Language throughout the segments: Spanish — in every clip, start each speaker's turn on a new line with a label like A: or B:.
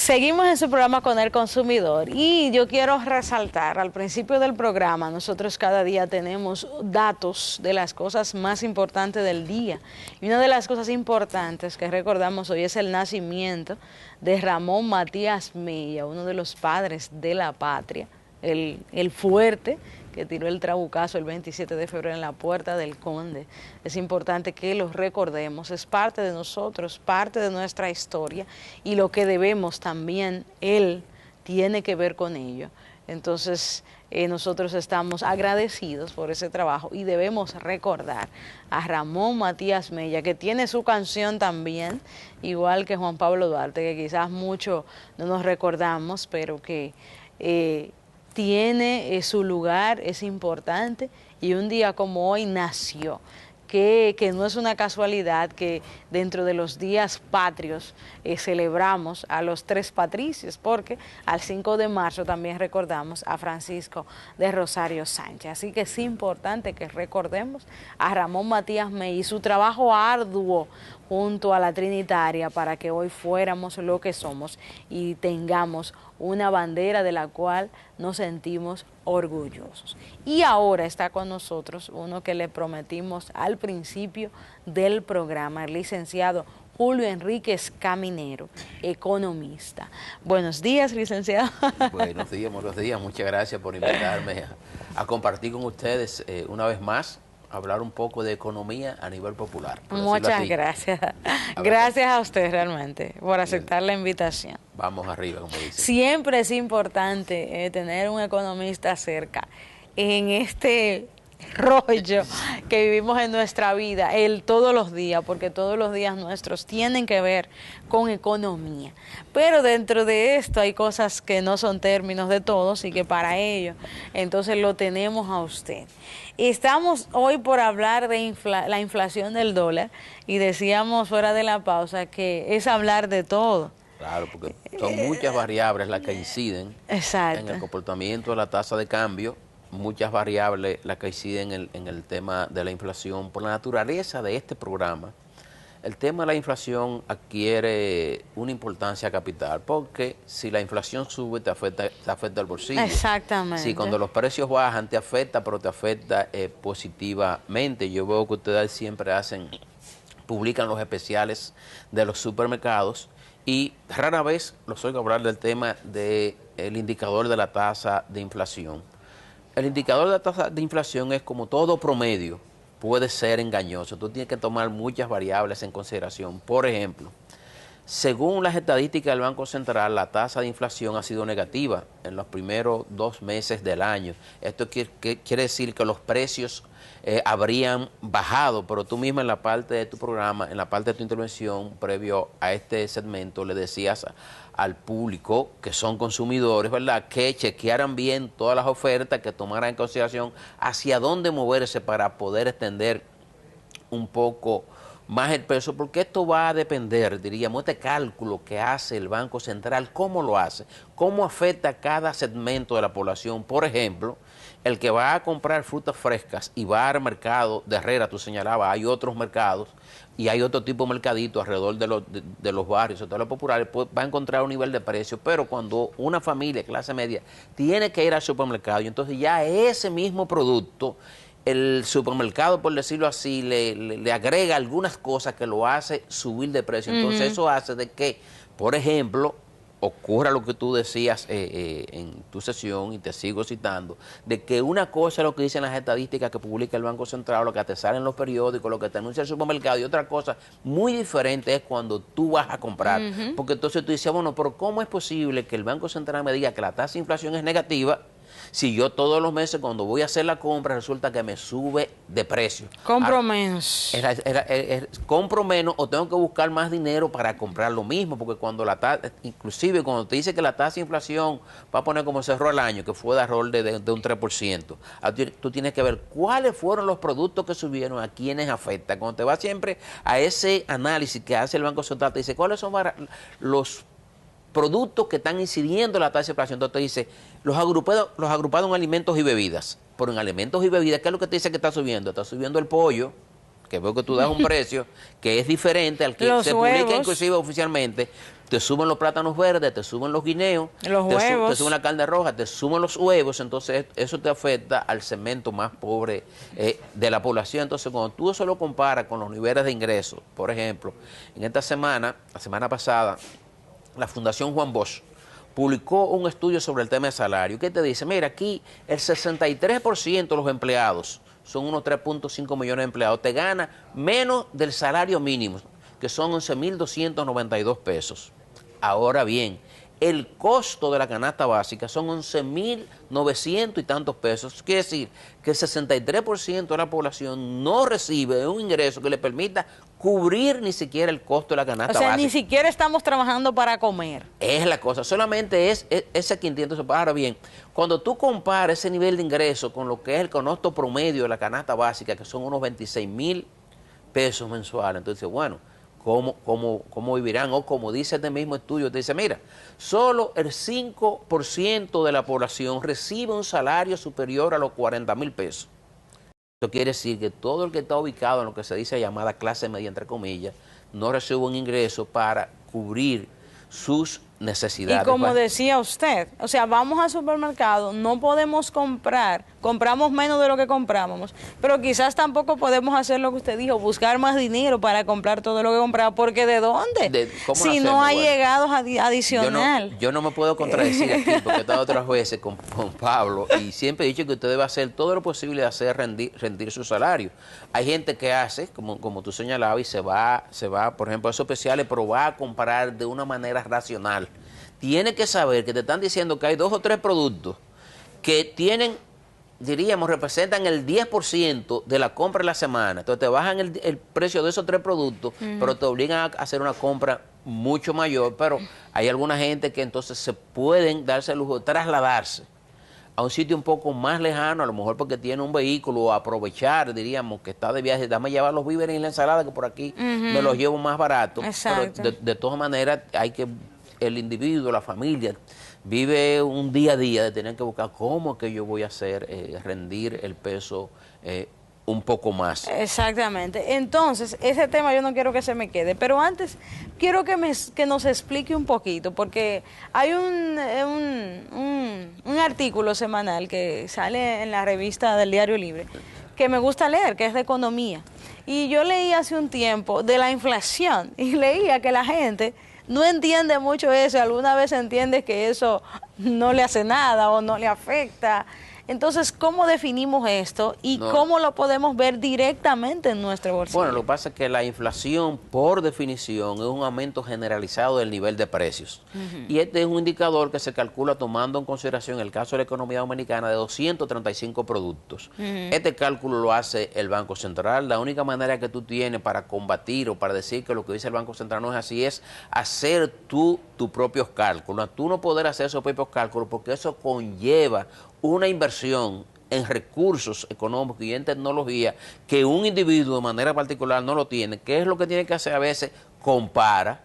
A: Seguimos en su programa Con el Consumidor y yo quiero resaltar, al principio del programa, nosotros cada día tenemos datos de las cosas más importantes del día. Y una de las cosas importantes que recordamos hoy es el nacimiento de Ramón Matías Mella, uno de los padres de la patria, el fuerte que tiró el trabucazo el 27 de febrero en la Puerta del Conde. Es importante que los recordemos, es parte de nosotros, parte de nuestra historia y lo que debemos también, él tiene que ver con ello. Entonces, nosotros estamos agradecidos por ese trabajo y debemos recordar a Ramón Matías Mella, que tiene su canción también, igual que Juan Pablo Duarte, que quizás mucho no nos recordamos, pero que tiene su lugar, es importante, y un día como hoy nació, que no es una casualidad que dentro de los días patrios celebramos a los tres patricios, porque al 5 de marzo también recordamos a Francisco de Rosario Sánchez. Así que es importante que recordemos a Ramón Matías Mella y su trabajo arduo junto a la Trinitaria para que hoy fuéramos lo que somos y tengamos una bandera de la cual nos sentimos orgullosos. Y ahora está con nosotros uno que le prometimos al principio del programa, el licenciado Julio Enríquez Caminero, economista. Buenos días, licenciado.
B: Buenos días. Muchas gracias por invitarme a compartir con ustedes una vez más, hablar un poco de economía a nivel popular.
A: Muchas gracias. Gracias a usted realmente por aceptar la invitación.
B: Vamos arriba, como dice.
A: Siempre es importante tener un economista cerca en este rollo que vivimos en nuestra vida, todos los días, porque todos los días nuestros tienen que ver con economía. Pero dentro de esto hay cosas que no son términos de todos y que para ello, entonces lo tenemos a usted. Estamos hoy por hablar de la inflación del dólar y decíamos fuera de la pausa que es hablar de todo.
B: Claro, porque son muchas variables las que inciden en el comportamiento de la tasa de cambio, muchas variables las que inciden en el tema de la inflación. Por la naturaleza de este programa, el tema de la inflación adquiere una importancia capital, porque si la inflación sube te afecta el bolsillo.
A: Exactamente.
B: Si cuando los precios bajan te afecta, pero te afecta positivamente. Yo veo que ustedes siempre publican los especiales de los supermercados y rara vez los oigo hablar del tema del indicador de la tasa de inflación. El indicador de la tasa de inflación es, como todo promedio, puede ser engañoso. Tú tienes que tomar muchas variables en consideración. Por ejemplo, según las estadísticas del Banco Central, la tasa de inflación ha sido negativa en los primeros 2 meses del año. Esto quiere decir que los precios habrían bajado, pero tú misma en la parte de tu programa, en la parte de tu intervención previo a este segmento, le decías al público, que son consumidores, ¿verdad?, que chequearan bien todas las ofertas, que tomaran en consideración hacia dónde moverse para poder extender un poco más el peso, porque esto va a depender, diríamos, este cálculo que hace el Banco Central, cómo lo hace, cómo afecta a cada segmento de la población. Por ejemplo, el que va a comprar frutas frescas y va al mercado de Herrera, tú señalabas, hay otros mercados y hay otro tipo de mercadito alrededor de los barrios, sobre todo los populares, pues va a encontrar un nivel de precio, pero cuando una familia de clase media tiene que ir al supermercado, y entonces ya ese mismo producto, el supermercado, por decirlo así, le agrega algunas cosas que lo hace subir de precio. Entonces eso hace de que, por ejemplo, ocurra lo que tú decías en tu sesión, y te sigo citando, de que una cosa es lo que dicen las estadísticas que publica el Banco Central, lo que te sale en los periódicos, lo que te anuncia el supermercado, y otra cosa muy diferente es cuando tú vas a comprar. Porque entonces tú dices, bueno, pero ¿cómo es posible que el Banco Central me diga que la tasa de inflación es negativa si yo todos los meses cuando voy a hacer la compra resulta que me sube de precio?
A: Compro menos.
B: Compro menos o tengo que buscar más dinero para comprar lo mismo, porque cuando inclusive cuando te dice que la tasa de inflación va a poner como cerró el año, que fue de error de un 3%, tú tienes que ver cuáles fueron los productos que subieron, a quiénes afecta. Cuando te vas siempre a ese análisis que hace el Banco Central, te dice cuáles son los productos que están incidiendo en la tasa de inflación. Entonces te dice, los agrupados en alimentos y bebidas. Pero en alimentos y bebidas, ¿qué es lo que te dice que está subiendo? Está subiendo el pollo, que veo que tú das un precio que es diferente al que
A: Los
B: se publica
A: huevos.
B: inclusive oficialmente, te suben los plátanos verdes, te suben los guineos,
A: Los huevos.
B: te suben la carne roja, te suben los huevos, entonces eso te afecta al segmento más pobre de la población. Entonces, cuando tú eso lo comparas con los niveles de ingresos, por ejemplo, en esta semana, la semana pasada, la Fundación Juan Bosch publicó un estudio sobre el tema de salario. ¿Qué te dice? Mira, aquí el 63% de los empleados, son unos 3.5 millones de empleados, te gana menos del salario mínimo, que son 11.292 pesos. Ahora bien, el costo de la canasta básica son 11.900 y tantos pesos. Quiere decir que el 63% de la población no recibe un ingreso que le permita cubrir ni siquiera el costo de la canasta básica.
A: Ni siquiera estamos trabajando para comer.
B: Es la cosa, solamente es ese quintiento. Ahora bien, cuando tú comparas ese nivel de ingreso con lo que es el costo promedio de la canasta básica, que son unos 26.000 pesos mensuales, entonces, bueno, ¿cómo vivirán? O como dice este mismo estudio, te dice, mira, solo el 5% de la población recibe un salario superior a los 40.000 pesos. Eso quiere decir que todo el que está ubicado en lo que se dice llamada clase media, entre comillas, no recibe un ingreso para cubrir sus necesidades.
A: Y como decía usted, o sea, vamos al supermercado, no podemos compramos menos de lo que comprábamos, pero quizás tampoco podemos hacer lo que usted dijo, buscar más dinero para comprar todo lo que compramos, porque ¿de dónde? Si no hay llegados adicional.
B: Yo no me puedo contradecir aquí, porque he estado otras veces con Pablo, y siempre he dicho que usted debe hacer todo lo posible de hacer rendir su salario. Hay gente que hace, como tú señalabas, y se va, por ejemplo, a esos especiales, pero va a comprar de una manera racional. Tiene que saber que te están diciendo que hay 2 o 3 productos que tienen, diríamos, representan el 10% de la compra de la semana. Entonces te bajan el precio de esos 3 productos, pero te obligan a hacer una compra mucho mayor. Pero hay alguna gente que entonces se pueden darse el lujo de trasladarse a un sitio un poco más lejano, a lo mejor porque tiene un vehículo, o aprovechar, diríamos, que está de viaje, dame llevar los víveres y la ensalada, que por aquí me los llevo más barato.
A: Exacto.
B: Pero de todas maneras hay que, el individuo, la familia, vive un día a día de tener que buscar cómo es que yo voy a hacer rendir el peso un poco más.
A: Exactamente. Entonces, ese tema yo no quiero que se me quede, pero antes quiero que nos explique un poquito, porque hay un artículo semanal que sale en la revista del Diario Libre, que me gusta leer, que es de economía. Y yo leí hace un tiempo de la inflación, y leía que la gente no entiende mucho eso, alguna vez entiende que eso no le hace nada o no le afecta. Entonces, ¿cómo definimos esto y cómo lo podemos ver directamente en nuestro bolsillo?
B: Bueno, lo que pasa es que la inflación, por definición, es un aumento generalizado del nivel de precios. Y este es un indicador que se calcula tomando en consideración el caso de la economía dominicana de 235 productos. Este cálculo lo hace el Banco Central. La única manera que tú tienes para combatir o para decir que lo que dice el Banco Central no es así es hacer tus propios cálculos. Tú no poder hacer esos propios cálculos porque eso conlleva una inversión en recursos económicos y en tecnología que un individuo de manera particular no lo tiene. ¿Qué es lo que tiene que hacer a veces? Compara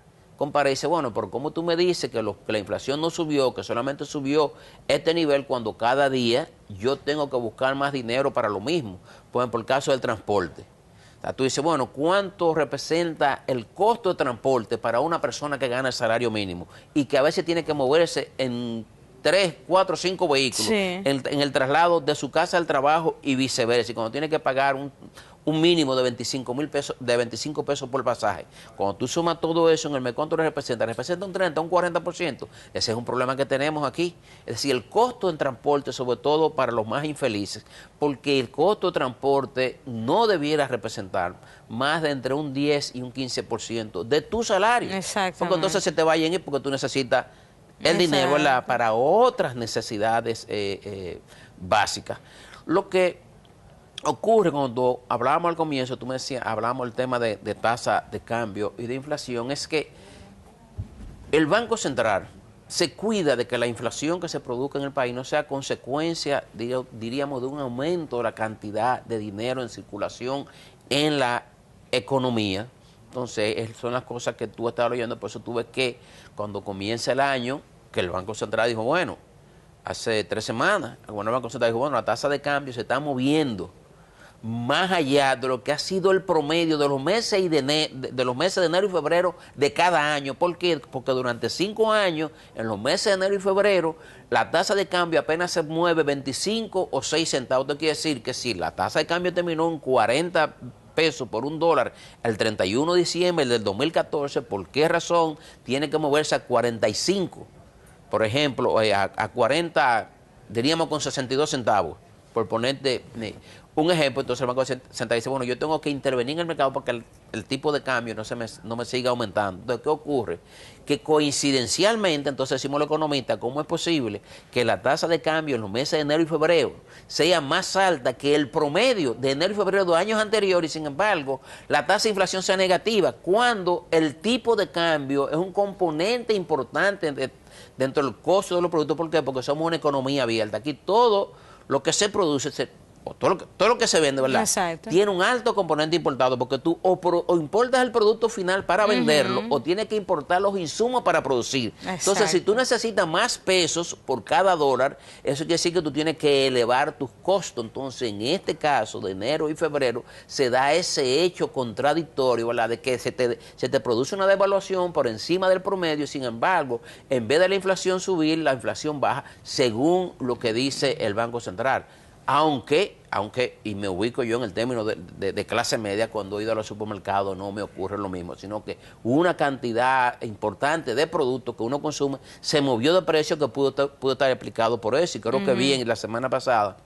B: y dice, bueno, pero ¿cómo tú me dices que la inflación no subió, que solamente subió este nivel cuando cada día yo tengo que buscar más dinero para lo mismo? Por ejemplo, el caso del transporte. O sea, tú dices, bueno, ¿cuánto representa el costo de transporte para una persona que gana el salario mínimo y que a veces tiene que moverse en 3, 4, 5 vehículos en el traslado de su casa al trabajo y viceversa? Y cuando tiene que pagar un mínimo de 25.000 pesos, de 25 pesos por pasaje, cuando tú sumas todo eso en el mes, ¿cuánto representa? Representa un 30, un 40%. Ese es un problema que tenemos aquí. Es decir, el costo en transporte, sobre todo para los más infelices, porque el costo de transporte no debiera representar más de entre un 10 y un 15% de tu salario.
A: Exactamente.
B: Porque entonces se te va a ir porque tú necesitas el dinero, ¿verdad?, para otras necesidades básicas. Lo que ocurre cuando hablábamos al comienzo, tú me decías, hablábamos del tema de tasa de cambio y de inflación, es que el Banco Central se cuida de que la inflación que se produzca en el país no sea consecuencia, diríamos, de un aumento de la cantidad de dinero en circulación en la economía. Entonces, son las cosas que tú estabas leyendo, por eso tú ves que cuando comienza el año, que el Banco Central dijo, bueno, hace 3 semanas, el Banco Central dijo, bueno, la tasa de cambio se está moviendo más allá de lo que ha sido el promedio de los meses de los meses de enero y febrero de cada año. ¿Por qué? Porque durante 5 años, en los meses de enero y febrero, la tasa de cambio apenas se mueve 25 o 6 centavos. Esto quiere decir que si la tasa de cambio terminó en 40 pesos por $1 el 31 de diciembre del 2014, ¿por qué razón tiene que moverse a 45? Por ejemplo, a 40, diríamos con 62 centavos, por ponerte un ejemplo. Entonces el Banco Central dice, bueno, yo tengo que intervenir en el mercado para que el tipo de cambio no me siga aumentando. Entonces, ¿qué ocurre? Que coincidencialmente, entonces decimos los economistas, ¿cómo es posible que la tasa de cambio en los meses de enero y febrero sea más alta que el promedio de enero y febrero de años anteriores, y sin embargo la tasa de inflación sea negativa, cuando el tipo de cambio es un componente importante dentro del costo de los productos? ¿Por qué? Porque somos una economía abierta. Aquí todo lo que se produce, todo lo que se vende, ¿verdad?
A: Exacto.
B: Tiene un alto componente importado, porque tú o importas el producto final para venderlo, o tienes que importar los insumos para producir.
A: Exacto.
B: Entonces, si tú necesitas más pesos por cada dólar, eso quiere decir que tú tienes que elevar tus costos. Entonces, en este caso de enero y febrero, se da ese hecho contradictorio, ¿verdad? De que se te produce una devaluación por encima del promedio. Sin embargo, en vez de la inflación subir, la inflación baja, según lo que dice el Banco Central. Aunque, y me ubico yo en el término de clase media, cuando he ido a los supermercados no me ocurre lo mismo, sino que una cantidad importante de productos que uno consume se movió de precio, que pudo estar explicado por eso. Y creo que vi en la semana pasada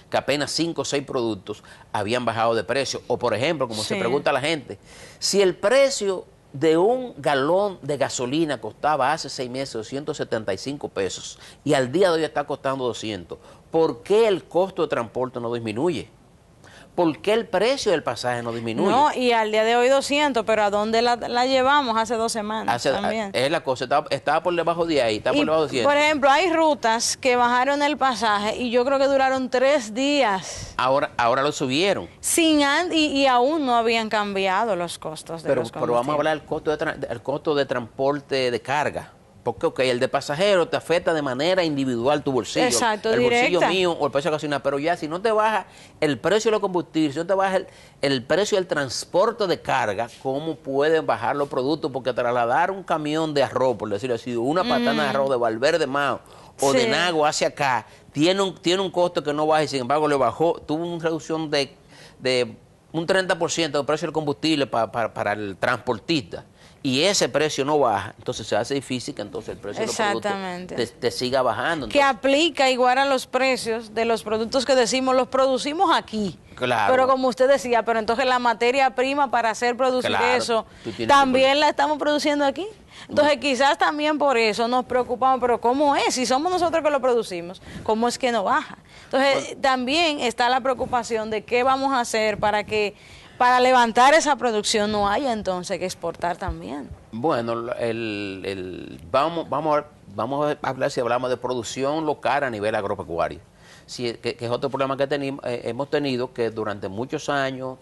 B: que apenas 5 o 6 productos habían bajado de precio. O, por ejemplo, como se pregunta a la gente, si el precio de un galón de gasolina costaba hace 6 meses 275 pesos y al día de hoy está costando 200, ¿por qué el costo de transporte no disminuye? ¿Por qué el precio del pasaje no disminuye?
A: No, y al día de hoy 200, pero ¿a dónde la llevamos hace 2 semanas? También.
B: Es la cosa, estaba por debajo de ahí, está por debajo de 100.
A: Por ejemplo, hay rutas que bajaron el pasaje y yo creo que duraron 3 días.
B: Ahora lo subieron.
A: Y aún no habían cambiado los costos de los combustibles.
B: Pero vamos a hablar del costo de transporte de carga. Porque el de pasajero te afecta de manera individual tu bolsillo.
A: Exacto,
B: el
A: directa.
B: bolsillo mío o el precio de la gasolina. Pero ya si no te baja el precio de los combustibles, si no te baja el precio del transporte de carga, ¿cómo pueden bajar los productos? Porque trasladar un camión de arroz, por decirlo así, una patana de arroz de Valverde Mao o de Nagua hacia acá, tiene un costo que no baja, y sin embargo le bajó, tuvo una reducción de un 30% del precio del combustible para el transportista. Y ese precio no baja, entonces se hace difícil que entonces el precio de los productos te siga bajando. Entonces,
A: que aplica igual a los precios de los productos que decimos, los producimos aquí.
B: Claro.
A: Pero como usted decía, pero entonces la materia prima para hacer producir eso,
B: tú
A: también la estamos produciendo aquí. Entonces quizás también por eso nos preocupamos, pero ¿cómo es? Si somos nosotros que lo producimos, ¿cómo es que no baja? Entonces también está la preocupación de qué vamos a hacer para levantar esa producción no haya entonces que exportar también.
B: Bueno, vamos a hablar, si hablamos de producción local a nivel agropecuario. Sí, que es otro problema que hemos tenido, que durante muchos años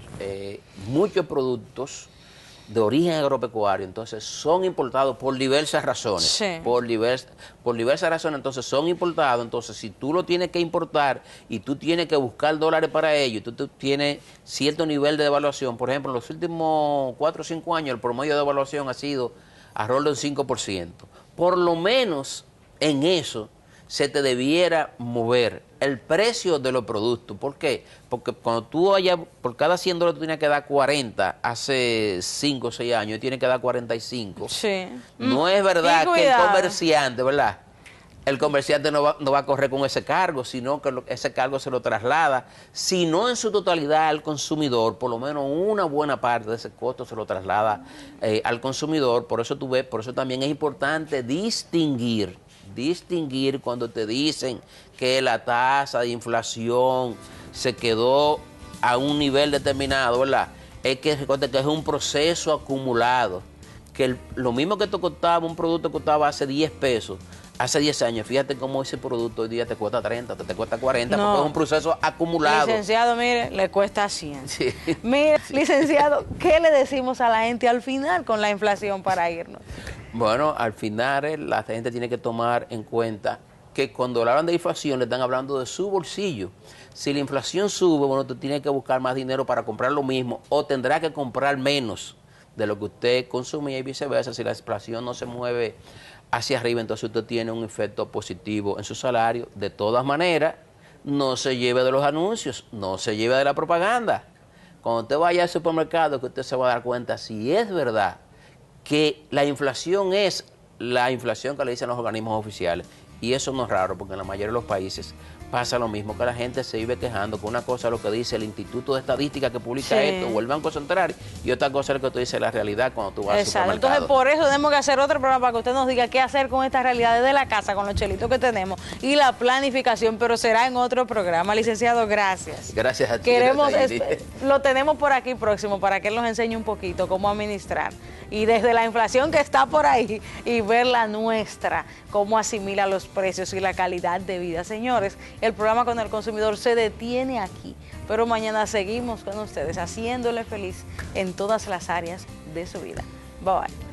B: muchos productos de origen agropecuario entonces son importados por diversas razones.
A: Sí.
B: Por diversas razones entonces son importados. Entonces si tú lo tienes que importar y tú tienes que buscar dólares para ello, y tú tienes cierto nivel de devaluación, por ejemplo en los últimos 4 o 5 años el promedio de devaluación ha sido alrededor del 5%. Por lo menos en eso se te debiera mover el precio de los productos. ¿Por qué? Porque cuando tú por cada $100 tú tienes que dar 40 hace 5 o 6 años, tienes que dar 45.
A: Sí.
B: No es verdad que el comerciante, ¿verdad? El comerciante no va a correr con ese cargo, sino que ese cargo se lo traslada, si no en su totalidad al consumidor, por lo menos una buena parte de ese costo se lo traslada al consumidor. Por eso también es importante distinguir cuando te dicen que la tasa de inflación se quedó a un nivel determinado, ¿verdad? Es que recuerda que es un proceso acumulado, que lo mismo que te costaba, un producto costaba hace 10 pesos, hace 10 años, fíjate cómo ese producto hoy día te cuesta 30, te cuesta 40, porque es un proceso acumulado.
A: Licenciado, mire, le cuesta 100.
B: Sí.
A: Mire, licenciado, ¿qué le decimos a la gente al final con la inflación para irnos?
B: Bueno, al final la gente tiene que tomar en cuenta que cuando hablan de inflación le están hablando de su bolsillo. Si la inflación sube, bueno, usted tiene que buscar más dinero para comprar lo mismo o tendrá que comprar menos de lo que usted consumía y viceversa. Si la inflación no se mueve hacia arriba, entonces usted tiene un efecto positivo en su salario. De todas maneras, no se lleve de los anuncios, no se lleve de la propaganda. Cuando usted vaya al supermercado, que usted se va a dar cuenta si es verdad que la inflación es la inflación que le dicen los organismos oficiales. Y eso no es raro, porque en la mayoría de los países pasa lo mismo, que la gente se vive quejando con una cosa lo que dice el Instituto de Estadística que publica esto, o el Banco Central, y otra cosa es lo que tú dices la realidad cuando tú vas al supermercado.
A: Entonces, por eso tenemos que hacer otro programa para que usted nos diga qué hacer con esta realidad desde la casa, con los chelitos que tenemos, y la planificación, pero será en otro programa. Licenciado, gracias.
B: Gracias a ti.
A: Lo tenemos por aquí próximo para que él nos enseñe un poquito cómo administrar. Y desde la inflación que está por ahí, y ver la nuestra, cómo asimila los precios y la calidad de vida. Señores, el programa Con el Consumidor se detiene aquí, pero mañana seguimos con ustedes, haciéndole feliz en todas las áreas de su vida. Bye bye.